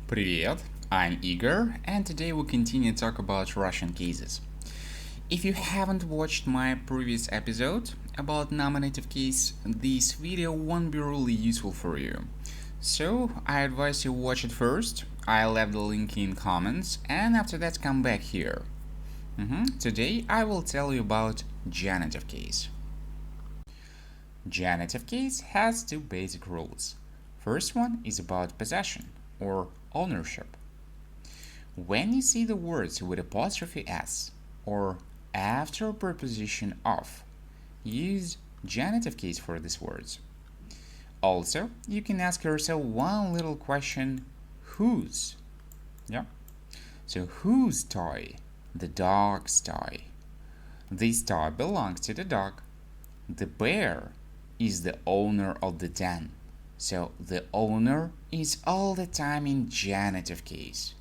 Привет, I'm Igor, and today we'll continue to talk about Russian cases. If you haven't watched my previous episode about nominative case, this video won't be really useful for you. So I advise you watch it first. I left the link in comments, and after that come back here. Today I will tell you about genitive case. Genitive case has two basic rules. First one is about possession or ownership. When you see the words with apostrophe s or after preposition of, use genitive case for these words. Also, you can ask yourself one little question: whose? Yeah. So whose toy? The dog's toy. This toy belongs to the dog. The bear is the owner of the den. So the owner is all the time in genitive case.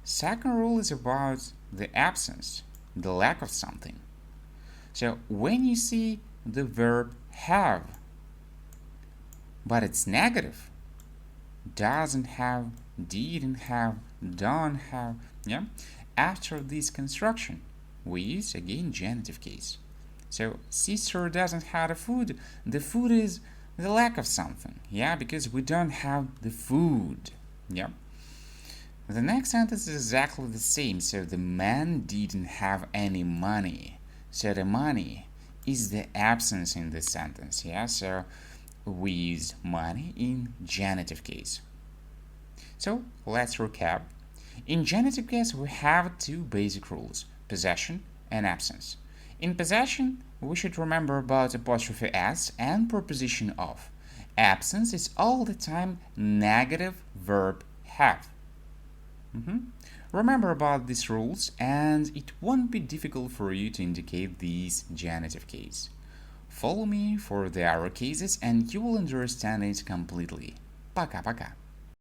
Second rule is about the absence, the lack of something. So when you see the verb have, but it's negative, doesn't have, didn't have, don't have, yeah? After this construction, we use again genitive case. So sister doesn't have the food is the lack of something, yeah, because we don't have the food, yeah. The next sentence is exactly the same, so the man didn't have any money. So the money is the absence in this sentence, yeah, so we use money in genitive case. So let's recap. In genitive case, we have two basic rules: possession and absence. In possession, we should remember about apostrophe s and preposition of. Absence is all the time negative verb have. Remember about these rules, and it won't be difficult for you to indicate these genitive case. Follow me for the other cases, and you will understand it completely. Пока-пока.